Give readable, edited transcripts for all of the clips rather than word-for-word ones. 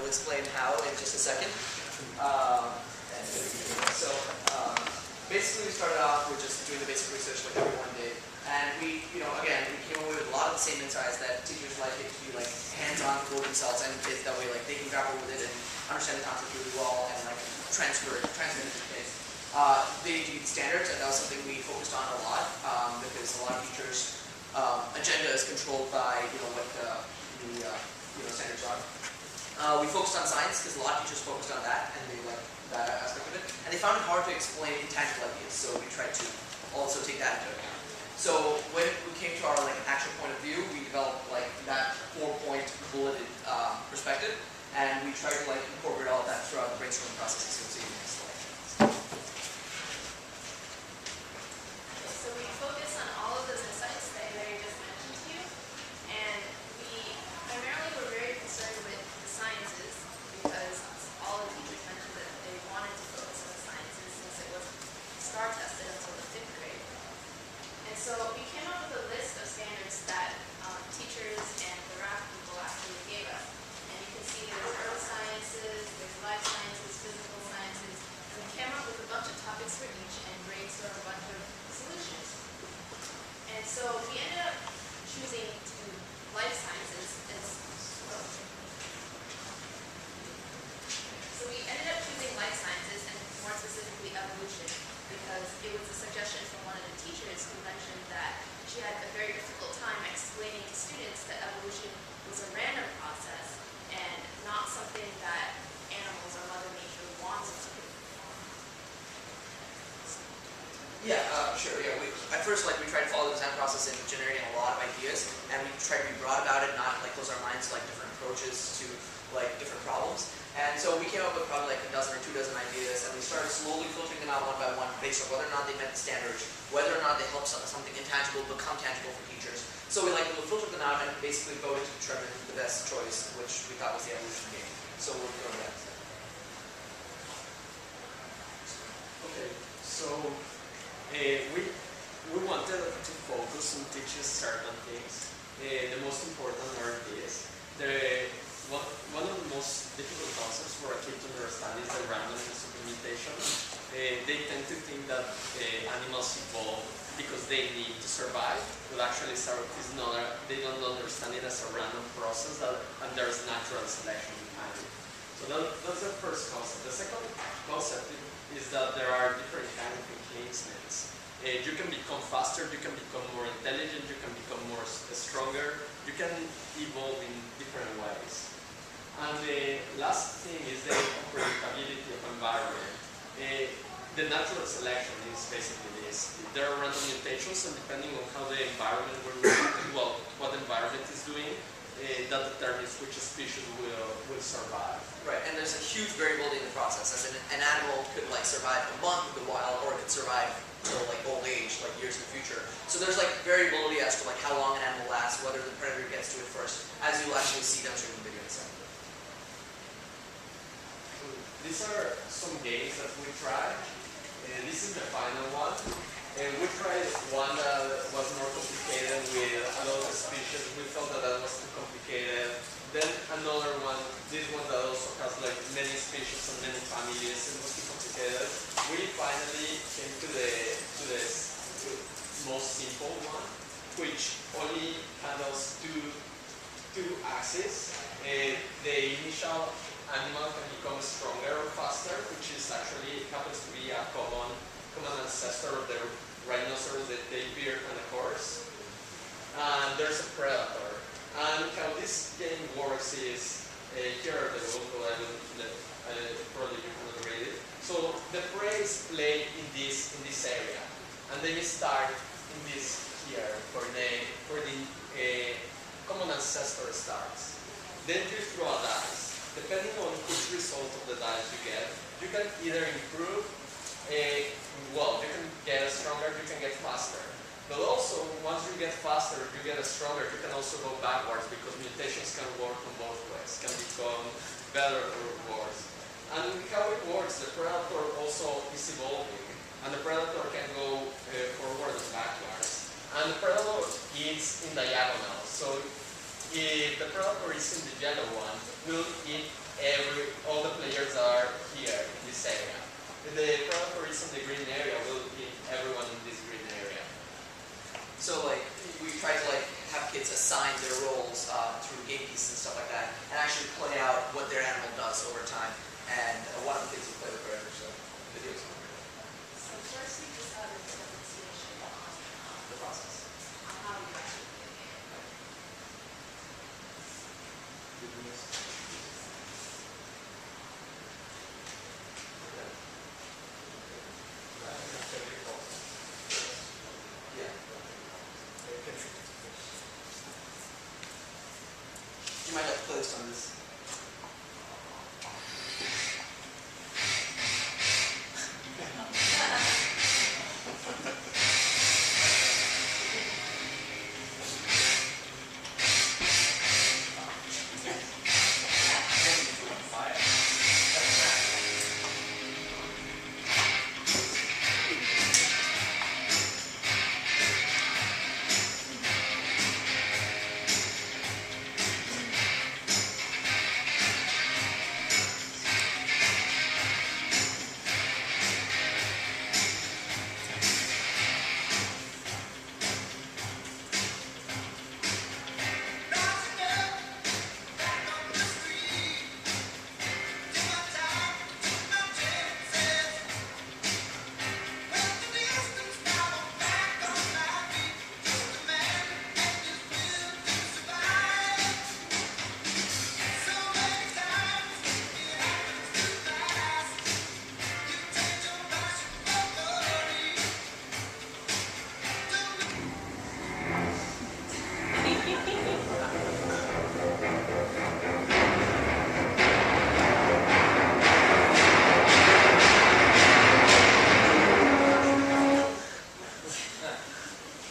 explain how in just a second. So basically we started off with just doing the basic research like everyone did. And we, again, we came away with a lot of the same insights that teachers like it to be like hands-on for themselves and kids. That way, like they can grapple with it and understand the concept really well and like transmit it to kids. They need standards, and that was something we focused on a lot because a lot of teachers' agenda is controlled by what the standards are. We focused on science because a lot of teachers focused on that and they like that aspect of it, and they found it hard to explain intangible ideas. So we tried to also take that into account. So when we came to our actual point of view, we developed that 4-point bulleted perspective, and we tried to incorporate all of that throughout the brainstorming process. So we'll see you next slide. So we focus on all of those insights that Larry just mentioned to you, and we primarily were very concerned with the sciences because all of the teachers mentioned that they wanted to focus on the sciences since it was STAR tested until the 5th grade. And so we came up with a list of standards that teachers and the RAF people actually gave us. And you can see there's earth sciences, there's life sciences, physical sciences, and we came up with a bunch of topics for each and brainstormed a bunch of solutions. And so we ended up choosing life sciences as So we ended up choosing life sciences and more specifically evolution because it was a suggestion from one of the teachers who mentioned that she had a very difficult time explaining to students that evolution was a random process and not something that animals or Mother Nature wants us to do. Yeah, sure. Yeah, at first we tried to follow the design process in generating a lot of ideas, and we tried to be broad about it, not close our minds to different approaches to different problems. And so we came up with probably a dozen or 2 dozen ideas, and we started slowly filtering them out one by one based on whether or not they met the standards, whether or not they helped something intangible become tangible for teachers. So we filtered them out and basically voted to determine the best choice, which we thought was the evolution game. So we'll go to that. Okay, so we wanted to focus on teaching certain things. The most important are these. One of the most difficult concepts for a kid to understand is the randomness of mutation. They tend to think that animals evolve because they need to survive, but actually they don't understand it as a random process and there's natural selection behind it. So that's the first concept. The second concept is that there are different kinds of enhancements. You can become faster, you can become more intelligent, you can become more stronger, you can evolve in different ways. And the last thing is the unpredictability of environment. The natural selection is basically this. There are random mutations, and depending on how the environment what the environment is doing, that determines which species will survive. Right, and there's a huge variability in the process. As an animal could survive a month in the wild, or it could survive till old age, years in the future. So there's variability as to how long an animal lasts, whether the predator gets to it first, as you'll actually see demonstrated in the video in a second. These are some games that we tried. This is the final one. We tried one that was more complicated with a lot of species. We felt that was too complicated. Then another one, this one that also has many species and many families. It was too complicated. We finally came to the most simple one, which only handles two axes. The initial animal can become stronger or faster, which is actually happens to be a common ancestor of the rhinoceros, the tapir, and the horse. And there's a predator. And how this game works is here are the rules, but probably you cannot read it. So the prey is played in this area, and then you start in this here where the common ancestor starts. Then you throw a dice. Depending on which result of the dice you get, you can either improve, you can get stronger, you can get faster. But also, once you get faster, you get stronger, you can also go backwards because mutations can work on both ways, can become better or worse. And how it works, the predator also is evolving, and the predator can go forward and backwards. And the predator is in diagonal, so if the predator is in the yellow one, will eat every out what their animal does over time. And one of the things we play with predators, so videos on So first we just have a demonstration on the process. how you actually play the game. Yeah. You might have to play this on this.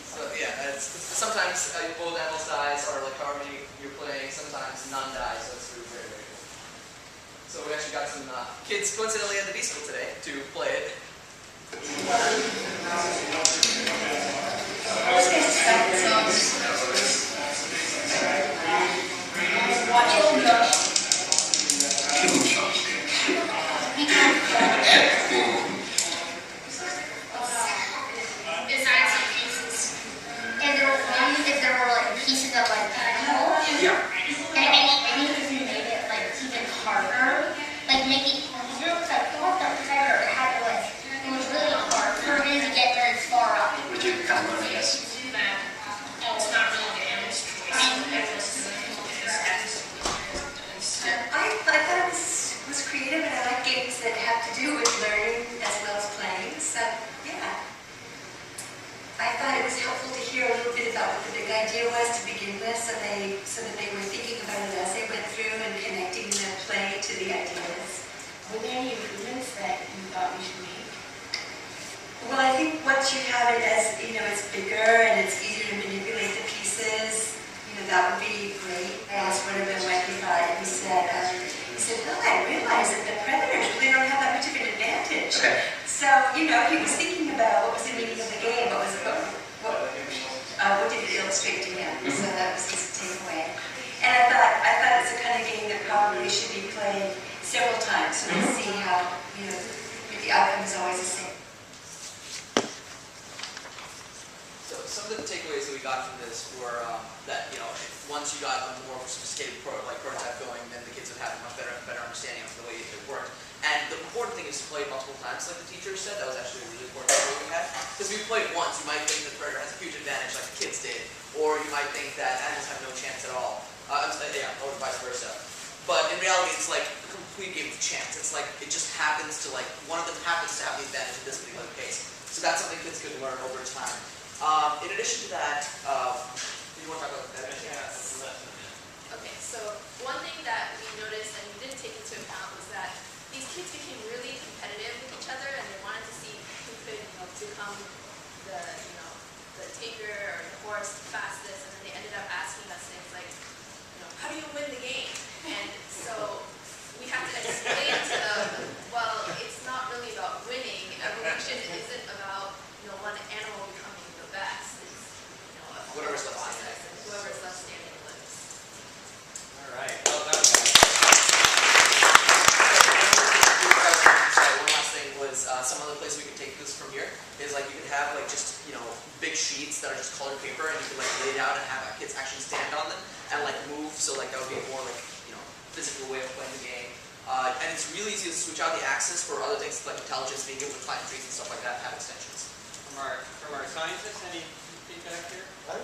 So yeah, it's sometimes both animals dies, or like however many you're playing. Sometimes none die, so it's really very very cool. So we actually got some kids coincidentally at the B school today to play it. Design some pieces. And there were maybe if there were like pieces of like animal. Yeah. And any if you made it like even harder, like make it easier, because I feel like the predator had to like it was really hard for him to get very far up. Would you kind of learn, I guess? And it's not really the animal's choice. I thought it was creative, and I like games that have to do with learning as well as playing. So yeah, I thought it was helpful to hear a little bit about what the big idea was to begin with, so that they were thinking about it as they went through and connecting the play to the ideas. Were there any improvements that you thought we should make? Well, I think once you have it as it's bigger and it's easier to manipulate the pieces, that would be great. I asked one of them what he thought, and he said, "Well, I realized that the predators really don't have that much of an advantage." Okay. So, he was thinking about what was the meaning of the game, what did it illustrate to him. So that was his takeaway. And I thought it's the kind of game that probably should be played several times, so we'll see how, the outcome is always the same. So some of the takeaways that we got from this were that once you got a more sophisticated prototype going, then the kids would have a much better understanding of the way it worked. And the important thing is to play it multiple times, like the teacher said. That was actually a really important thing we had. Because if you play it once, you might think that the predator has a huge advantage, like the kids did, or you might think that animals have no chance at all. Or vice versa. But in reality, it's like a complete game of chance. It's like it just happens to one of them happens to have the advantage in this particular case. So that's something kids could learn over time. In addition to that, do you want to talk about that? Okay, so one thing that we noticed and we didn't take into account was that these kids became really competitive with each other, and they wanted to see who could become the taker or the horse the fastest, and then they ended up asking us things like, how do you win the game? And so we have to explain to them, well, it's not really about winning. Evolution isn't about one animal becoming the best. It's a Whoever's left process, standing. and whoever's left standing wins. All right. Well, that was One last thing was some other place we could take this from here is you could have just big sheets that are just colored paper, and you could lay it out and have kids actually stand on them and move. So that would be more physical way of playing the game. And it's really easy to switch out the axis for other things like intelligence, being able to climb trees and stuff like that, and have extensions. From our scientists, any feedback here? I